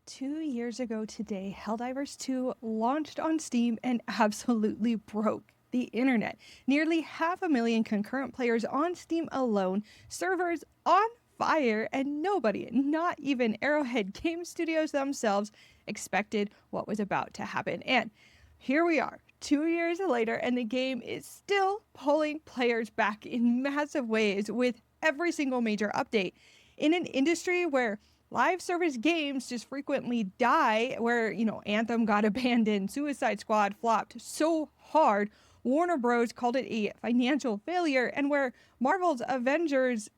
2 years ago today, Helldivers 2 launched on Steam and absolutely broke the internet. Nearly 500,000 concurrent players on Steam alone, servers on fire, and nobody, not even Arrowhead Game Studios themselves, expected what was about to happen. And here we are, 2 years later, and the game is still pulling players back in massive ways with every single major update. In an industry where live service games just frequently die, where, Anthem got abandoned, Suicide Squad flopped so hard, Warner Bros. Called it a financial failure, and where Marvel's Avengers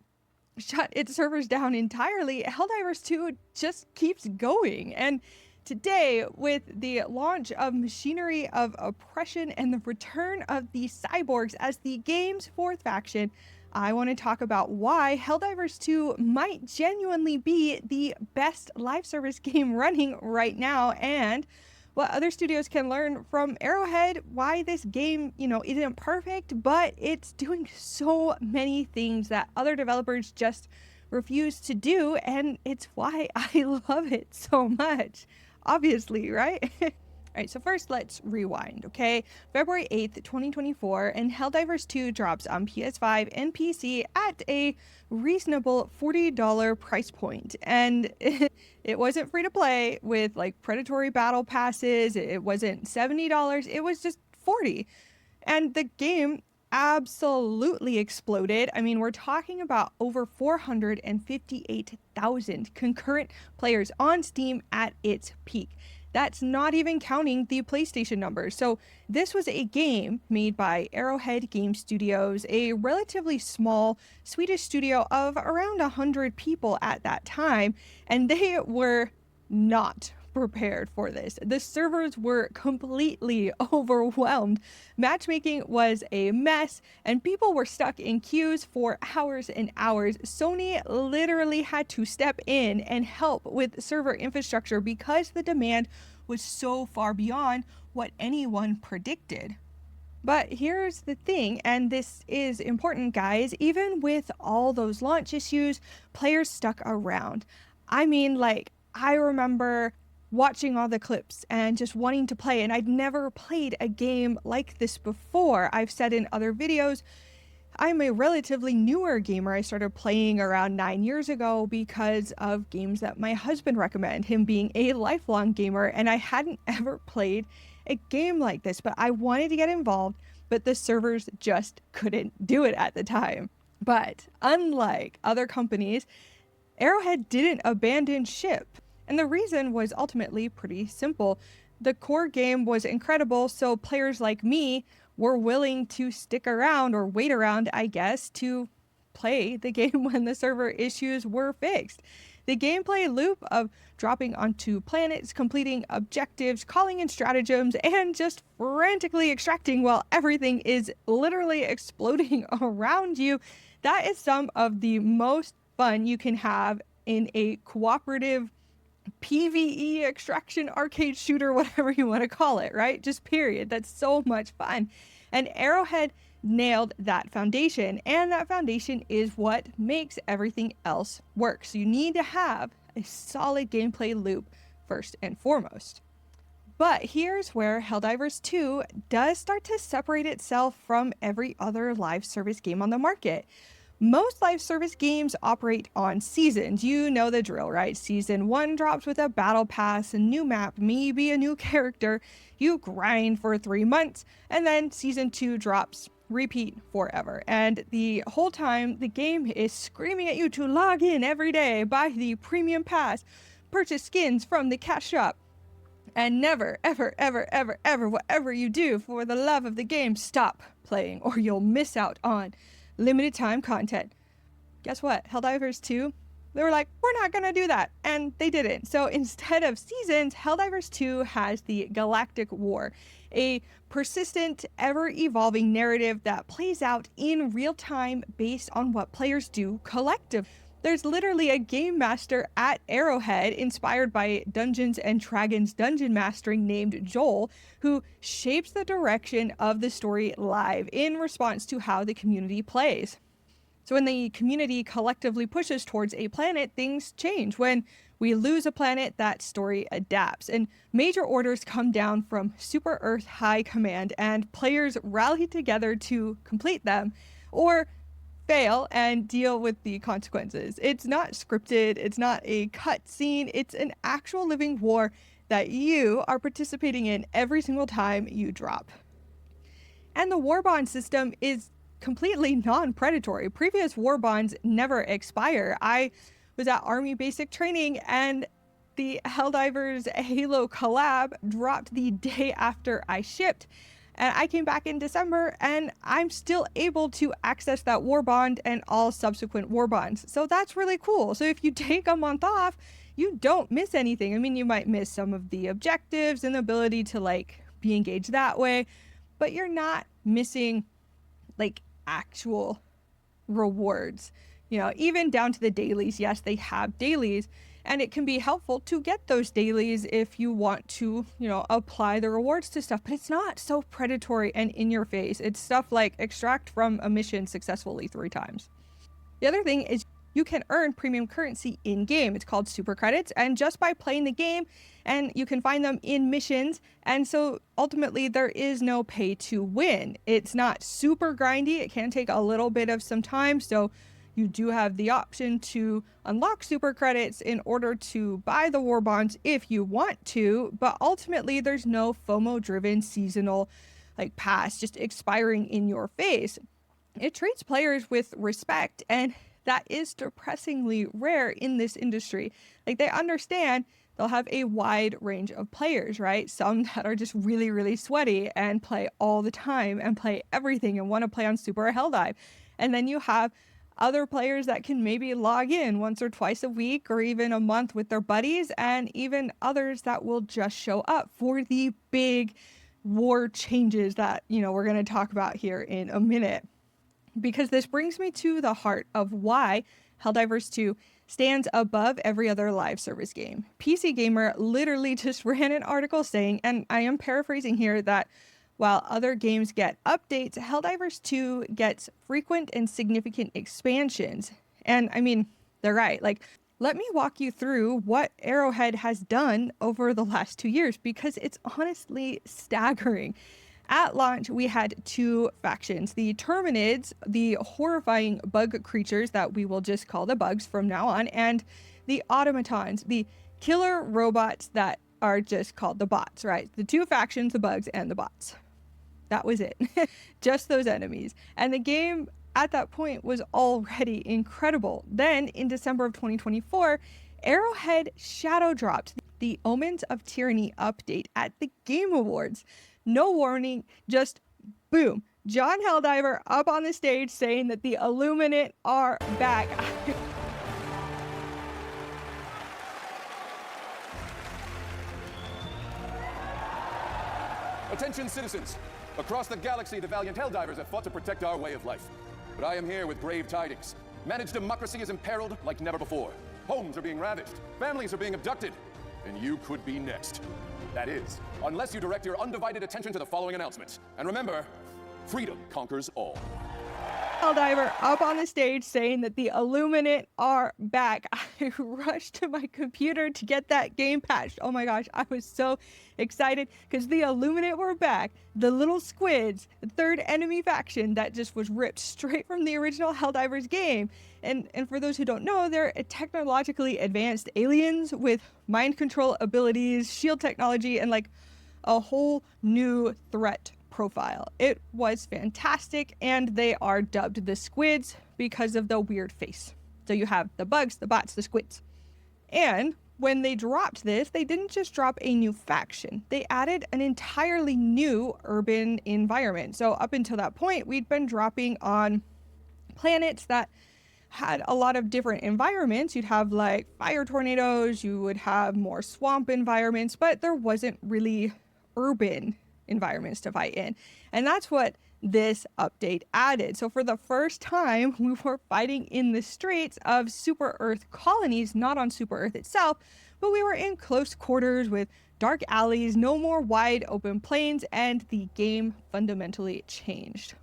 shut its servers down entirely, Helldivers 2 just keeps going. And today, with the launch of Machinery of Oppression and the return of the cyborgs as the game's fourth faction, I want to talk about why Helldivers 2 might genuinely be the best live service game running right now, and what other studios can learn from Arrowhead, why this game, isn't perfect, but it's doing so many things that other developers just refuse to do, and it's why I love it so much. Obviously, right? All right, so first let's rewind, okay? February 8th, 2024, and Helldivers 2 drops on PS5 and PC at a reasonable $40 price point. And it wasn't free to play with like predatory battle passes. It wasn't $70. It was just $40. And the game absolutely exploded. I mean, we're talking about over 458,000 concurrent players on Steam at its peak. That's not even counting the PlayStation numbers. So this was a game made by Arrowhead Game Studios, a relatively small Swedish studio of around 100 people at that time, and they were not prepared for this. The servers were completely overwhelmed. Matchmaking was a mess, and people were stuck in queues for hours and hours. Sony literally had to step in and help with server infrastructure because the demand was so far beyond what anyone predicted. But here's the thing, and this is important, guys, even with all those launch issues, players stuck around. I mean, I remember watching all the clips and just wanting to play, and I'd never played a game like this before. I've said in other videos, I'm a relatively newer gamer. I started playing around 9 years ago because of games that my husband recommended, him being a lifelong gamer, and I hadn't ever played a game like this, but I wanted to get involved, but the servers just couldn't do it at the time. But unlike other companies, Arrowhead didn't abandon ship. And the reason was ultimately pretty simple. The core game was incredible, so players like me were willing to stick around, or wait around, I guess, to play the game when the server issues were fixed. The gameplay loop of dropping onto planets, completing objectives, calling in stratagems, and just frantically extracting while everything is literally exploding around you, that is some of the most fun you can have in a cooperative PvE extraction arcade shooter, whatever you want to call it, right? Just period. That's so much fun. And Arrowhead nailed that foundation, and that foundation is what makes everything else work. So you need to have a solid gameplay loop first and foremost. But here's where Helldivers 2 does start to separate itself from every other live service game on the market. Most live service games operate on seasons. You know the drill, right? Season 1 drops with a battle pass, a new map, maybe a new character. You grind for 3 months, and then Season 2 drops, repeat forever. And the whole time, the game is screaming at you to log in every day, buy the premium pass, purchase skins from the cash shop, and never, ever, ever, ever, ever, whatever you do, for the love of the game, stop playing, or you'll miss out on limited time content. Guess what? Helldivers 2, they were like, we're not gonna do that, and they didn't. So instead of seasons, Helldivers 2 has the Galactic War, a persistent, ever-evolving narrative that plays out in real time based on what players do collectively. There's literally a game master at Arrowhead inspired by Dungeons and Dragons dungeon mastering named Joel, who shapes the direction of the story live in response to how the community plays. So when the community collectively pushes towards a planet, things change. When we lose a planet, that story adapts. And major orders come down from Super Earth High Command, and players rally together to complete them or fail and deal with the consequences. It's not scripted, it's not a cutscene, it's an actual living war that you are participating in every single time you drop. And the war bond system is completely non-predatory. Previous war bonds never expire. I was at Army Basic Training and the Helldivers Halo collab dropped the day after I shipped. And I came back in December and I'm still able to access that war bond and all subsequent war bonds. So that's really cool. So if you take a month off, you don't miss anything. I mean, you might miss some of the objectives and the ability to like be engaged that way, but you're not missing like actual rewards, you know, even down to the dailies. Yes, they have dailies and it can be helpful to get those dailies if you want to, you know, apply the rewards to stuff, but it's not so predatory and in your face. It's stuff like extract from a mission successfully 3 times. The other thing is you can earn premium currency in game. It's called super credits, and just by playing the game, and you can find them in missions. And so ultimately there is no pay to win. It's not super grindy. It can take a little bit of some time. So you do have the option to unlock super credits in order to buy the war bonds if you want to, but ultimately there's no FOMO driven seasonal like pass just expiring in your face. It treats players with respect, and that is depressingly rare in this industry. Like, they understand they'll have a wide range of players, right? Some that are just really, really sweaty and play all the time and play everything and want to play on Super or Helldive. And then you have other players that can maybe log in once or twice a week or even a month with their buddies, and even others that will just show up for the big war changes that, you know, we're going to talk about here in a minute. Because this brings me to the heart of why Helldivers 2 stands above every other live service game. PC Gamer literally just ran an article saying, and I am paraphrasing here, that while other games get updates, Helldivers 2 gets frequent and significant expansions. And I mean, they're right. Like, let me walk you through what Arrowhead has done over the last 2 years, because it's honestly staggering. At launch, we had 2 factions: the Terminids, the horrifying bug creatures that we will just call the bugs from now on, and the Automatons, the killer robots that are just called the bots, right? The 2 factions, the bugs and the bots. That was it. Just those enemies. And the game at that point was already incredible. Then in December of 2024, Arrowhead shadow dropped the Omens of Tyranny update at the Game Awards. No warning, just boom. John Helldiver up on the stage saying that the Illuminate are back. Attention citizens! Across the galaxy, the valiant Helldivers have fought to protect our way of life. But I am here with grave tidings. Managed democracy is imperiled like never before. Homes are being ravaged, families are being abducted, and you could be next. That is, unless you direct your undivided attention to the following announcements. And remember, freedom conquers all. Helldiver up on the stage saying that the Illuminate are back. I rushed to my computer to get that game patched. Oh my gosh, I was so excited because the Illuminate were back. The little squids, the 3rd enemy faction that just was ripped straight from the original Helldivers game. And for those who don't know, they're technologically advanced aliens with mind control abilities, shield technology, and like a whole new threat profile. It was fantastic, and they are dubbed the squids because of the weird face. So you have the bugs, the bots, the squids. And when they dropped this, they didn't just drop a new faction. They added an entirely new urban environment. So up until that point, we'd been dropping on planets that had a lot of different environments. You'd have like fire tornadoes, you would have more swamp environments, but there wasn't really urban environments to fight in. And that's what this update added. So for the first time, we were fighting in the streets of Super Earth colonies, not on Super Earth itself, but we were in close quarters with dark alleys, no more wide open plains, and the game fundamentally changed.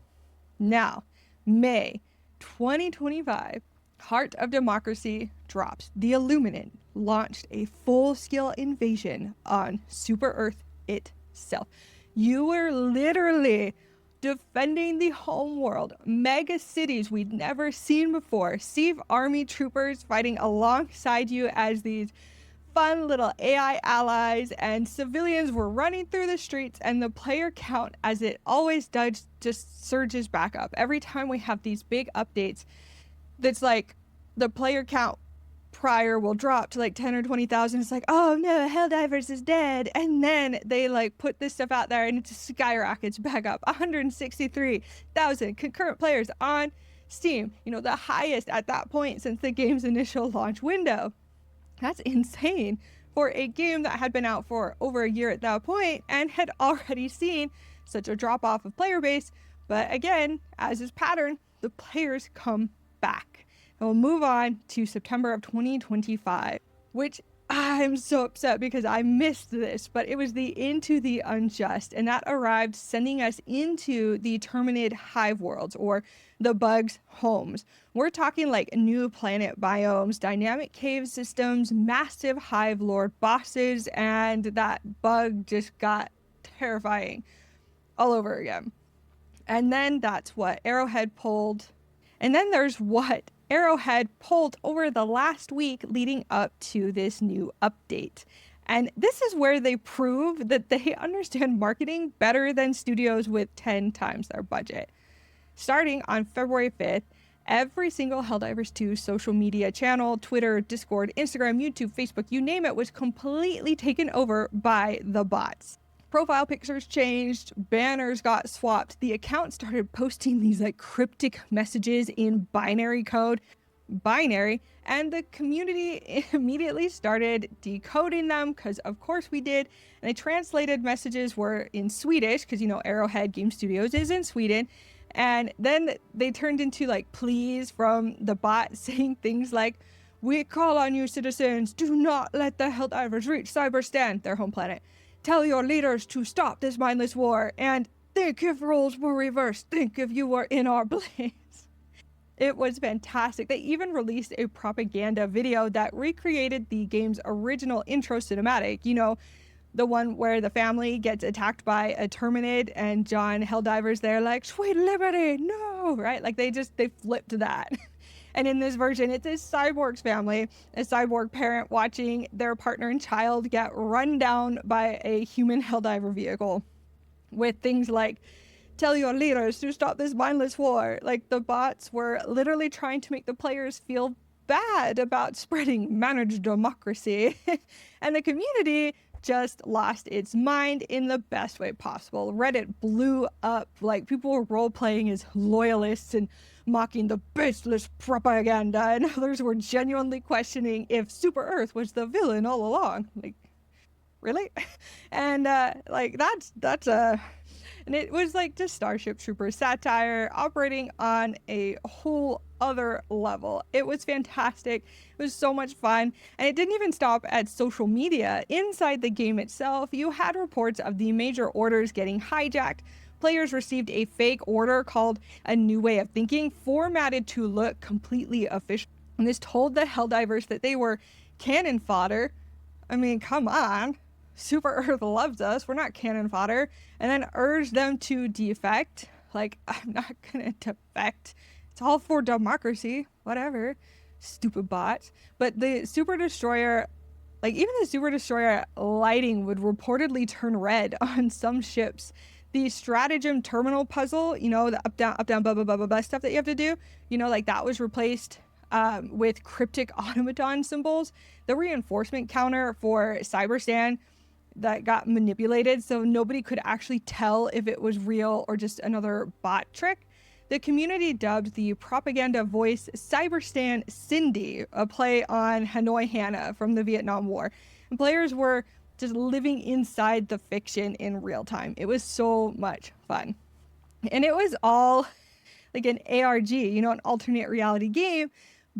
Now, May 2025, Heart of Democracy drops. The Illuminant launched a full-scale invasion on Super Earth itself. You were literally defending the home world, mega cities we'd never seen before, Steve Army troopers fighting alongside you as these fun little AI allies, and civilians were running through the streets, and the player count, as it always does, just surges back up. Every time we have these big updates, that's like the player count prior will drop to like 10 or 20,000. It's like, oh no, Helldivers is dead. And then they like put this stuff out there and it just skyrockets back up. 163,000 concurrent players on Steam, the highest at that point since the game's initial launch window. That's insane for a game that had been out for over a year at that point and had already seen such a drop off of player base. But again, as is pattern, the players come back. And we'll move on to September of 2025, which I'm so upset because I missed this, but it was the Into the Unjust, and that arrived sending us into the Terminated Hive worlds, or the bugs' homes. We're talking like new planet biomes, dynamic cave systems, massive hive lord bosses, and that bug just got terrifying all over again. And then that's what Arrowhead pulled. And then there's what Arrowhead pulled over the last week leading up to this new update. And this is where they prove that they understand marketing better than studios with 10 times their budget. Starting on February 5th, every single Helldivers 2 social media channel, Twitter, Discord, Instagram, YouTube, Facebook, you name it, was completely taken over by the bots. Profile pictures changed, banners got swapped, the account started posting these like cryptic messages in binary code, and the community immediately started decoding them, because of course we did, and the translated messages were in Swedish, because Arrowhead Game Studios is in Sweden, and then they turned into like pleas from the bot saying things like, "We call on you citizens, do not let the Helldivers reach Cyberstan," their home planet. "Tell your leaders to stop this mindless war," and "think if roles were reversed, think if you were in our place." It was fantastic. They even released a propaganda video that recreated the game's original intro cinematic, the one where the family gets attacked by a Terminid and John Helldivers there like, "Sweet liberty, no," right? Like they flipped that. And in this version, it's a cyborg's family, a cyborg parent watching their partner and child get run down by a human Helldiver vehicle with things like, "Tell your leaders to stop this mindless war." Like the bots were literally trying to make the players feel bad about spreading managed democracy. And the community just lost its mind in the best way possible. Reddit blew up, like people were role-playing as loyalists and mocking the baseless propaganda, and others were genuinely questioning if Super Earth was the villain all along. Like, really? And and it was like just Starship Troopers satire operating on a whole other level. It was fantastic. It was so much fun. And it didn't even stop at social media. Inside the game itself, you had reports of the major orders getting hijacked. Players received a fake order called A New Way of Thinking, formatted to look completely official. And this told the Helldivers that they were cannon fodder. I mean, come on. Super Earth loves us. We're not cannon fodder. And then urged them to defect. Like, I'm not gonna defect. It's all for democracy. Whatever. Stupid bots. But the Super Destroyer, like even the Super Destroyer lighting would reportedly turn red on some ships. The stratagem terminal puzzle, the up, down, blah, blah, blah, blah, blah stuff that you have to do, like that was replaced with cryptic automaton symbols. The reinforcement counter for Cyberstan that got manipulated, so nobody could actually tell if it was real or just another bot trick. The community dubbed the propaganda voice Cyberstan Cindy, a play on Hanoi Hannah from the Vietnam War. And players were just living inside the fiction in real time. It was so much fun. And it was all like an ARG, an alternate reality game,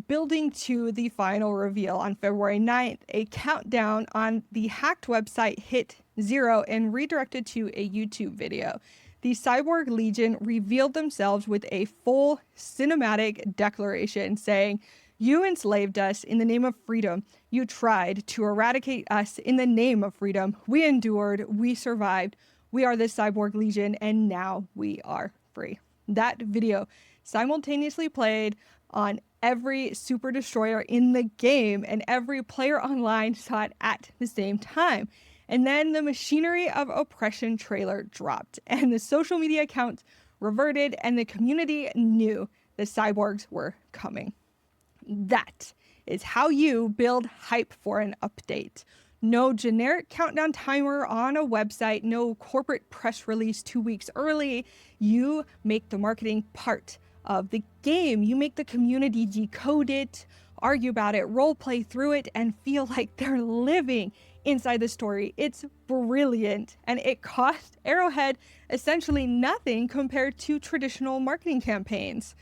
building to the final reveal on February 9th. A countdown on the hacked website hit 0 and redirected to a YouTube video. the Cyborg Legion revealed themselves with a full cinematic declaration saying, "You enslaved us in the name of freedom. You tried to eradicate us in the name of freedom. We endured, we survived. We are the Cyborg Legion, and now we are free." That video simultaneously played on every Super Destroyer in the game, and every player online saw it at the same time. And then the Machinery of Oppression trailer dropped, and the social media accounts reverted, and the community knew the cyborgs were coming. That is how you build hype for an update. No generic countdown timer on a website, no corporate press release 2 weeks early. You make the marketing part of the game. You make the community decode it, argue about it, role play through it, and feel like they're living inside the story. It's brilliant, and it cost Arrowhead essentially nothing compared to traditional marketing campaigns.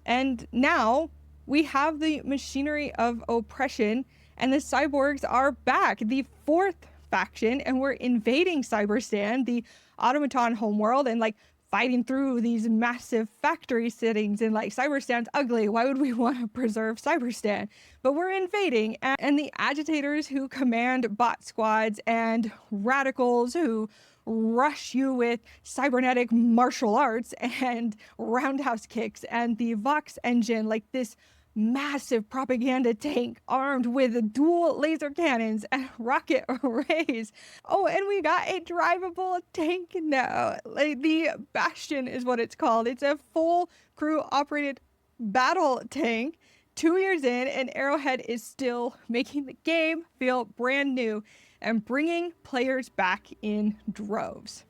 And now we have the Machinery of Oppression, and the cyborgs are back, the fourth faction, and we're invading Cyberstan, the automaton homeworld, and like fighting through these massive factory settings, and like Cyberstan's ugly. Why would we want to preserve Cyberstan? But we're invading, and the agitators who command bot squads and radicals who rush you with cybernetic martial arts and roundhouse kicks, and the Vox engine, like this massive propaganda tank armed with dual laser cannons and rocket arrays. Oh, and we got a drivable tank now. Like the Bastion is what it's called. It's a full crew operated battle tank. 2 years in, and Arrowhead is still making the game feel brand new and bringing players back in droves.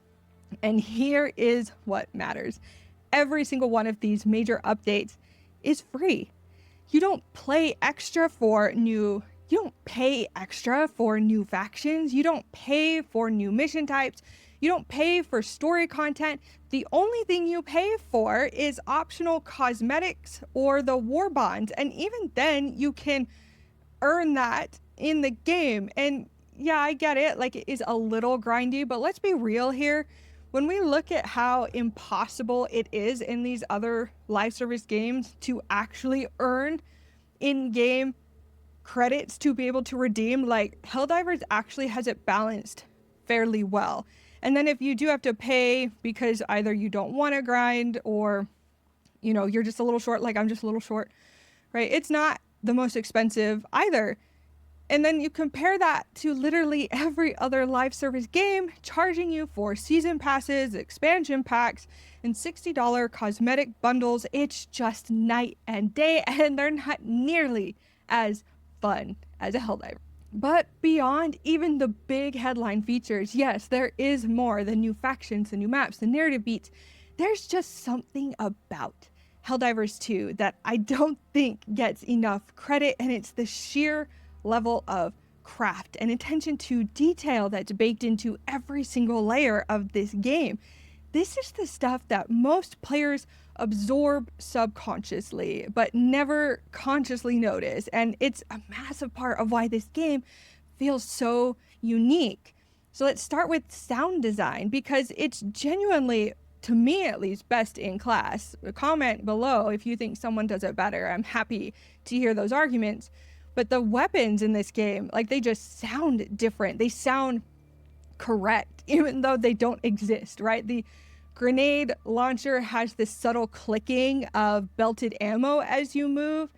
And here is what matters. Every single one of these major updates is free. You don't pay extra for new factions. You don't pay for new mission types. You don't pay for story content. The only thing you pay for is optional cosmetics or the war bonds. And even then you can earn that in the game. And yeah, I get it. Like, it is a little grindy, but let's be real here. When we look at how impossible it is in these other live service games to actually earn in-game credits to be able to redeem, like Helldivers actually has it balanced fairly well. And then if you do have to pay because either you don't want to grind or, you know, you're just a little short, like I'm just a little short, right? It's not the most expensive either. And then you compare that to literally every other live service game charging you for season passes, expansion packs, and $60 cosmetic bundles. It's just night and day, and they're not nearly as fun as a Helldiver. But beyond even the big headline features, yes, there is more: the new factions, the new maps, the narrative beats. There's just something about Helldivers 2 that I don't think gets enough credit, and it's the sheer level of craft and attention to detail that's baked into every single layer of this game. This is the stuff that most players absorb subconsciously but never consciously notice, and it's a massive part of why this game feels so unique. So let's start with sound design, because it's genuinely, to me at least, best in class. Comment below if you think someone does it better. I'm happy to hear those arguments. But the weapons in this game, like, they just sound different. They sound correct, even though they don't exist, right? The grenade launcher has this subtle clicking of belted ammo as you move.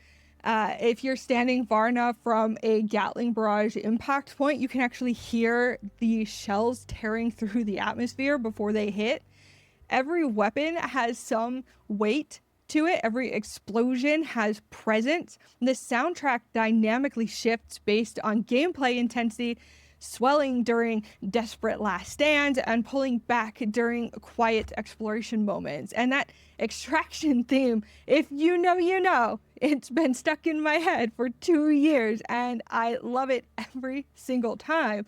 If you're standing far enough from a Gatling barrage impact point, you can actually hear the shells tearing through the atmosphere before they hit. Every weapon has some weight to it. Every explosion has presence. The soundtrack dynamically shifts based on gameplay intensity, swelling during desperate last stands and pulling back during quiet exploration moments. And that extraction theme, if you know, you know, it's been stuck in my head for 2 years, and I love it every single time.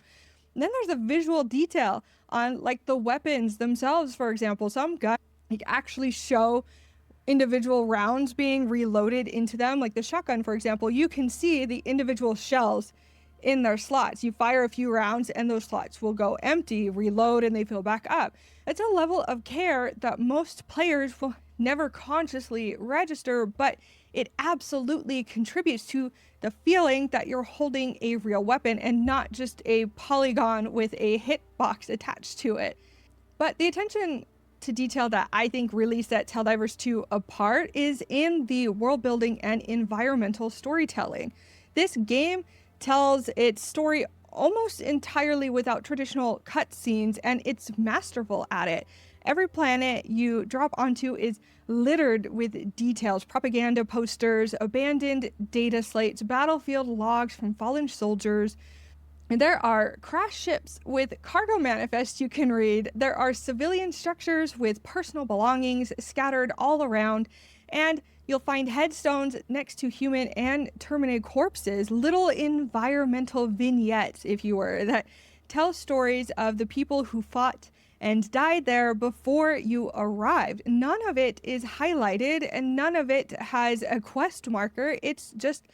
And then there's a visual detail on, like, the weapons themselves. For example, some guns actually show individual rounds being reloaded into them. Like the shotgun, for example, you can see the individual shells in their slots. You fire a few rounds and those slots will go empty, reload, and they fill back up. It's a level of care that most players will never consciously register, but it absolutely contributes to the feeling that you're holding a real weapon and not just a polygon with a hitbox attached to it. But the attention to detail that I think really sets Helldivers 2 apart is in the world building and environmental storytelling. This game tells its story almost entirely without traditional cutscenes, and it's masterful at it. Every planet you drop onto is littered with details, propaganda posters, abandoned data slates, battlefield logs from fallen soldiers. There are crash ships with cargo manifests you can read. There are civilian structures with personal belongings scattered all around. And you'll find headstones next to human and terminated corpses, little environmental vignettes, if you were, that tell stories of the people who fought and died there before you arrived. None of it is highlighted and none of it has a quest marker. It's just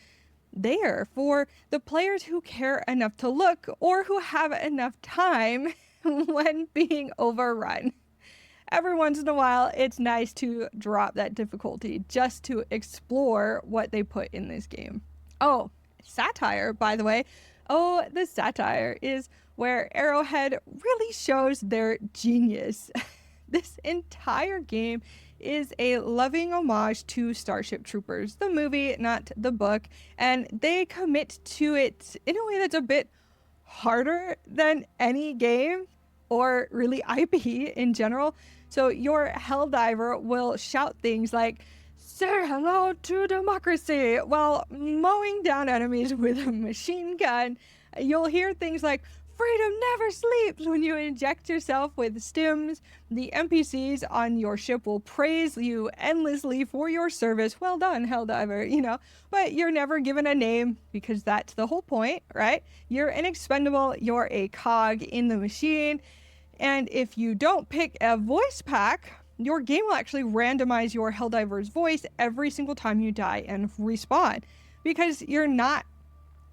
there for the players who care enough to look or who have enough time when being overrun. Every once in a while, it's nice to drop that difficulty just to explore what they put in this game. Oh, satire, by the way. Oh, the satire is where Arrowhead really shows their genius. This entire game is a loving homage to Starship Troopers, the movie, not the book, and they commit to it in a way that's a bit harder than any game or really IP in general. So your Helldiver will shout things like, "Say hello to democracy," while mowing down enemies with a machine gun. You'll hear things like, "Freedom never sleeps," when you inject yourself with stims. The NPCs on your ship will praise you endlessly for your service. "Well done, Helldiver," but you're never given a name because that's the whole point, right? You're inexpendable, you're a cog in the machine. And if you don't pick a voice pack, your game will actually randomize your Helldiver's voice every single time you die and respawn because you're not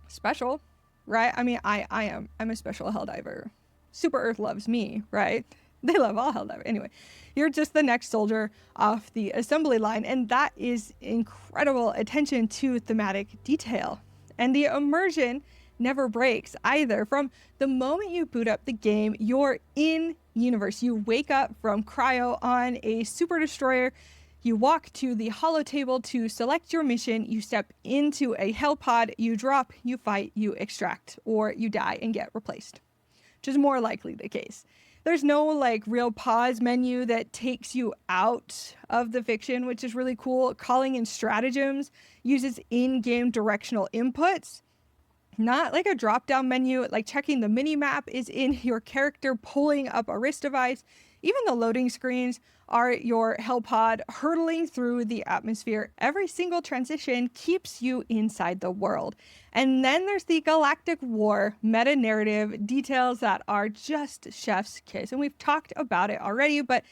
special. Right? I mean, I'm a special Helldiver. Super Earth loves me, right? They love all Helldivers. Anyway, you're just the next soldier off the assembly line, and that is incredible attention to thematic detail. And the immersion never breaks either. From the moment you boot up the game, you're in universe. You wake up from cryo on a super destroyer. You walk to the holo table to select your mission, you step into a hell pod, you drop, you fight, you extract, or you die and get replaced, which is more likely the case. There's no real pause menu that takes you out of the fiction, which is really cool. Calling in stratagems uses in-game directional inputs, not like a drop-down menu. Like checking the mini-map is in your character pulling up a wrist device. Even the loading screens are your hellpod hurtling through the atmosphere. Every single transition keeps you inside the world. And then there's the Galactic War meta-narrative details that are just chef's kiss. And we've talked about it already, but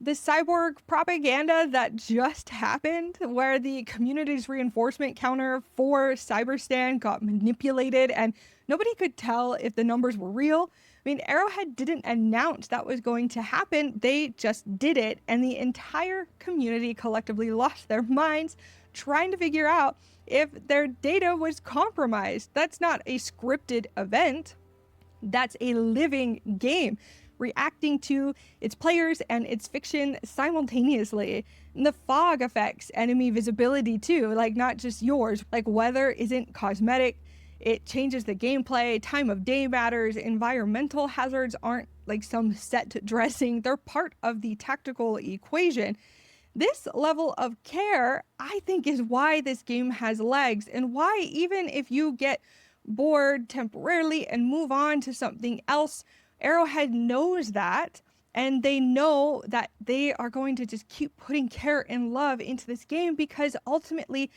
the cyborg propaganda that just happened, where the community's reinforcement counter for Cyberstan got manipulated and nobody could tell if the numbers were real. I mean, Arrowhead didn't announce that was going to happen. They just did it. And the entire community collectively lost their minds trying to figure out if their data was compromised. That's not a scripted event. That's a living game reacting to its players and its fiction simultaneously. And the fog affects enemy visibility too, not just yours. Weather isn't cosmetic. It changes the gameplay, time of day matters, environmental hazards aren't some set dressing, they're part of the tactical equation. This level of care, I think, is why this game has legs, and why even if you get bored temporarily and move on to something else, Arrowhead knows that, and they know that they are going to just keep putting care and love into this game because ultimately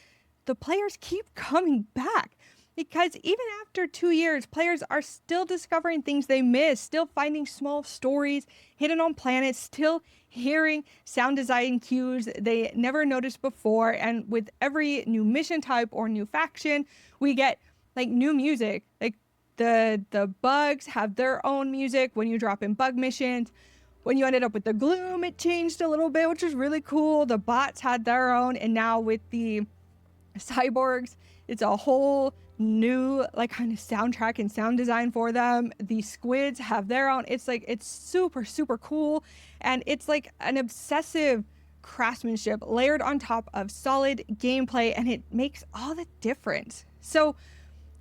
the players keep coming back. Because even after 2 years, players are still discovering things they missed, still finding small stories hidden on planets, still hearing sound design cues they never noticed before. And with every new mission type or new faction, we get like new music. Like the bugs have their own music when you drop in bug missions. When you ended up with the gloom, it changed a little bit, which is really cool. The bots had their own, and now with the cyborgs, it's a whole new like kind of soundtrack and sound design for them. The squids have their own. It's like, it's super, super cool. And it's like an obsessive craftsmanship layered on top of solid gameplay, and it makes all the difference. So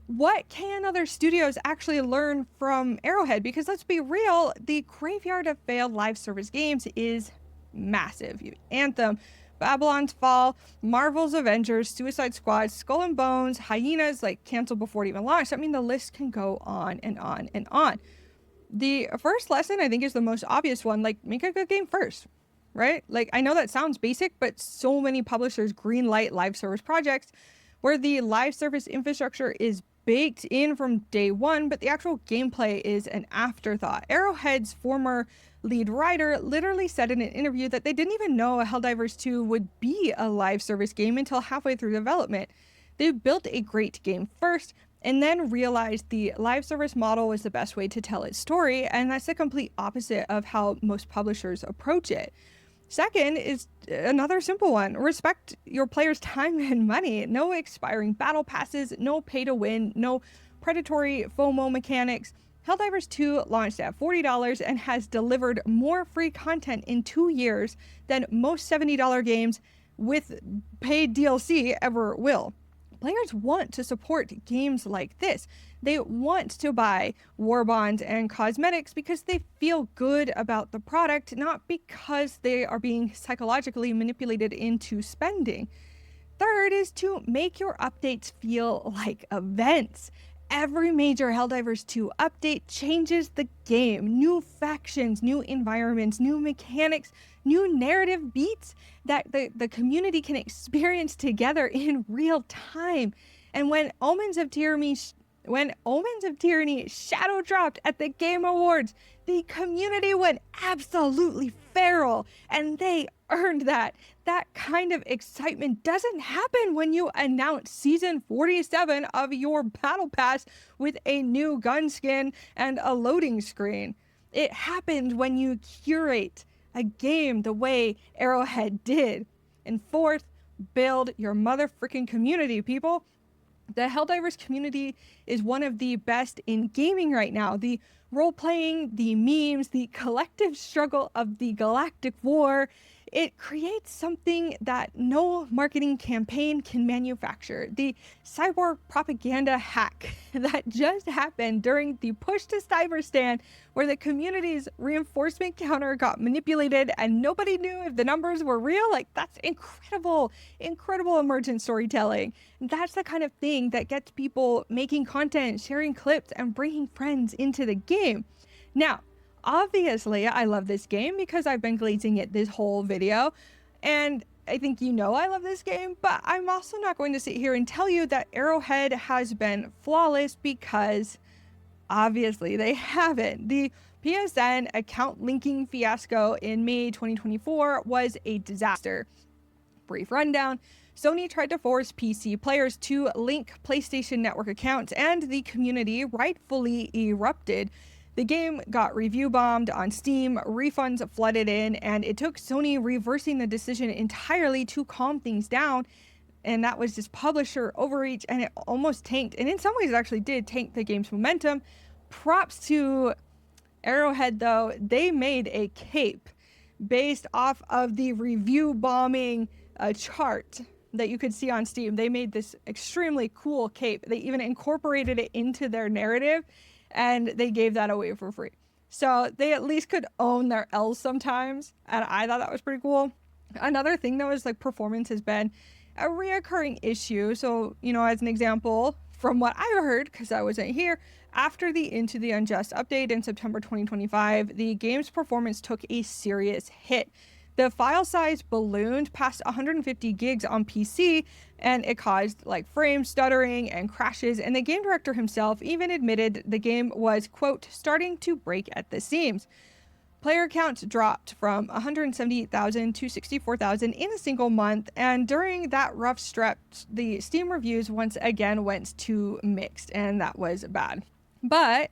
what can other studios actually learn from Arrowhead? Because let's be real, the graveyard of failed live service games is massive. Anthem, Babylon's Fall, Marvel's Avengers, Suicide Squad, Skull and Bones, Hyenas, like canceled before it even launched. I mean, the list can go on and on and on. The first lesson, I think, is the most obvious one. Like, make a good game first, right? Like, I know that sounds basic, but so many publishers greenlight live service projects where the live service infrastructure is baked in from day one, but the actual gameplay is an afterthought. Arrowhead's former lead writer literally said in an interview that they didn't even know Helldivers 2 would be a live service game until halfway through development. They built a great game first and then realized the live service model was the best way to tell its story, and that's the complete opposite of how most publishers approach it. Second is another simple one. Respect your players' time and money. No expiring battle passes, no pay to win, no predatory FOMO mechanics. Helldivers 2 launched at $40 and has delivered more free content in 2 years than most $70 games with paid DLC ever will. Players want to support games like this. They want to buy war bonds and cosmetics because they feel good about the product, not because they are being psychologically manipulated into spending. Third is to make your updates feel like events. Every major Helldivers 2 update changes the game. New factions, new environments, new mechanics, new narrative beats that the community can experience together in real time. And when Omens of Tyranny shadow dropped at the Game Awards, the community went absolutely feral, and they earned that. That kind of excitement doesn't happen when you announce season 47 of your battle pass with a new gun skin and a loading screen. It happens when you curate a game the way Arrowhead did. And fourth, build your motherfucking community, people. The Helldivers community is one of the best in gaming right now. The role-playing, the memes, the collective struggle of the Galactic War, it creates something that no marketing campaign can manufacture. The cyborg propaganda hack that just happened during the push to Cyberstan, where the community's reinforcement counter got manipulated and nobody knew if the numbers were real. Like, that's incredible emergent storytelling. And that's the kind of thing that gets people making content, sharing clips, and bringing friends into the game. Now, obviously, I love this game because I've been glazing it this whole video, and I think you know I love this game, but I'm also not going to sit here and tell you that Arrowhead has been flawless, because obviously they haven't. The PSN account linking fiasco in May 2024 was a disaster. Brief rundown. Sony tried to force PC players to link PlayStation Network accounts, and the community rightfully erupted. The game got review bombed on Steam, refunds flooded in, and it took Sony reversing the decision entirely to calm things down. And that was just publisher overreach, and it almost tanked. And in some ways, it actually did tank the game's momentum. Props to Arrowhead, though. They made a cape based off of the review bombing chart that you could see on Steam. They made this extremely cool cape. They even incorporated it into their narrative, and they gave that away for free. So they at least could own their L's sometimes, and I thought that was pretty cool. Another thing, though, is like performance has been a reoccurring issue. So, you know, as an example, from what I heard, because I wasn't here, after the Into the Unjust update in September 2025, the game's performance took a serious hit. The file size ballooned past 150 gigs on PC, and it caused like frame stuttering and crashes, and the game director himself even admitted the game was, quote, starting to break at the seams. Player count dropped from 178,000 to 64,000 in a single month, and during that rough stretch, the Steam reviews once again went to mixed, and that was bad. But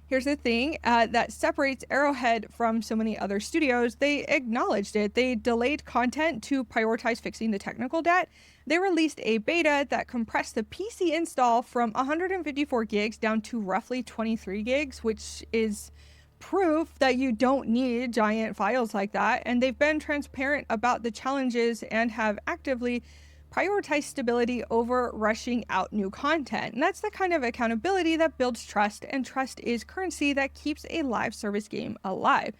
here's the thing that separates Arrowhead from so many other studios. They acknowledged it. They delayed content to prioritize fixing the technical debt. They released a beta that compressed the PC install from 154 gigs down to roughly 23 gigs, which is proof that you don't need giant files like that. And they've been transparent about the challenges and have actively prioritized stability over rushing out new content. And that's the kind of accountability that builds trust, and trust is currency that keeps a live service game alive.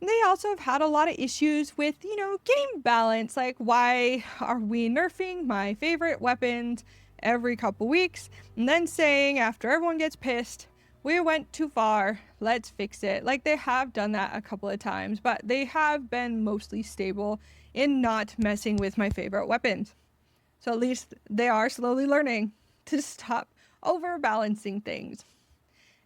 They also have had a lot of issues with, game balance. Like, why are we nerfing my favorite weapons every couple weeks and then saying after everyone gets pissed, we went too far, let's fix it. Like, they have done that a couple of times, but they have been mostly stable in not messing with my favorite weapons. So at least they are slowly learning to stop overbalancing things.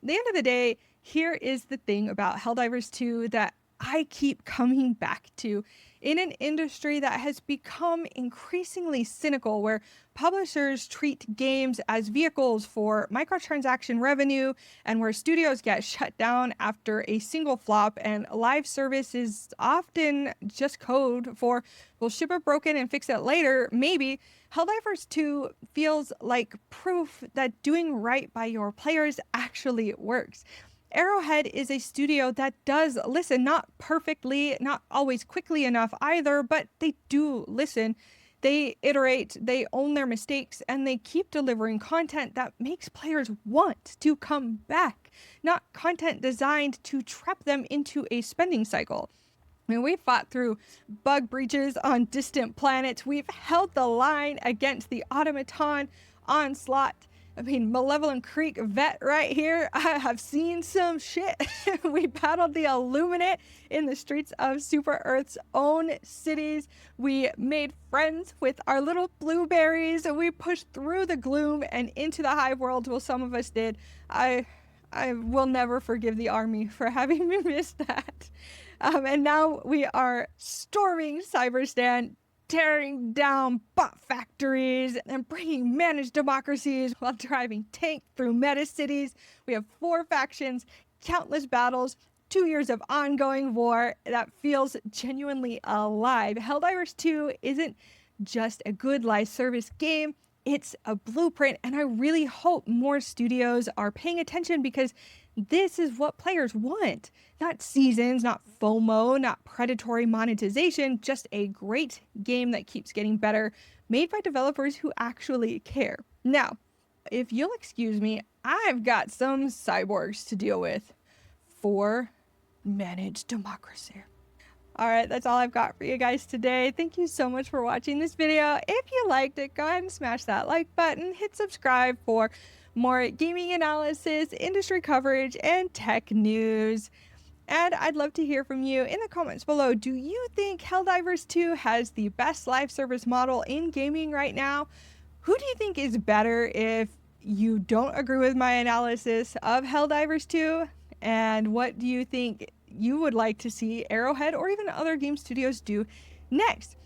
At the end of the day, here is the thing about Helldivers 2 that I keep coming back to. In an industry that has become increasingly cynical, where publishers treat games as vehicles for microtransaction revenue, and where studios get shut down after a single flop, and live service is often just code for, we'll ship it broken and fix it later, maybe, Helldivers 2 feels like proof that doing right by your players actually works. Arrowhead is a studio that does listen, not perfectly, not always quickly enough either, but they do listen. They iterate, they own their mistakes, and they keep delivering content that makes players want to come back, not content designed to trap them into a spending cycle. I mean, we fought through bug breaches on distant planets. We've held the line against the automaton onslaught. I mean, Malevelon Creek vet right here. I have seen some shit. We battled the Illuminate in the streets of Super Earth's own cities. We made friends with our little blueberries, and we pushed through the gloom and into the hive world. Well, some of us did. I will never forgive the army for having me miss that. And now we are storming Cyberstan, tearing down bot factories and bringing managed democracies while driving tank through meta cities. We have 4 factions, countless battles, 2 years of ongoing war that feels genuinely alive. Helldivers 2 isn't just a good live service game, it's a blueprint, and I really hope more studios are paying attention, because this is what players want. Not seasons, not FOMO, not predatory monetization, just a great game that keeps getting better, made by developers who actually care. Now, if you'll excuse me, I've got some cyborgs to deal with for managed democracy. All right, that's all I've got for you guys today. Thank you so much for watching this video. If you liked it, go ahead and smash that like button, hit subscribe for more gaming analysis, industry coverage, and tech news. And I'd love to hear from you in the comments below. Do you think Helldivers 2 has the best live service model in gaming right now? Who do you think is better if you don't agree with my analysis of Helldivers 2? And what do you think you would like to see Arrowhead or even other game studios do next?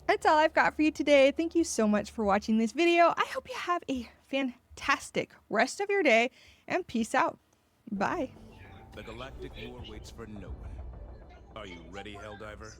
That's all I've got for you today. Thank you so much for watching this video. I hope you have a fantastic rest of your day, and peace out. Bye. The Galactic War waits for no one. Are you ready, Helldiver?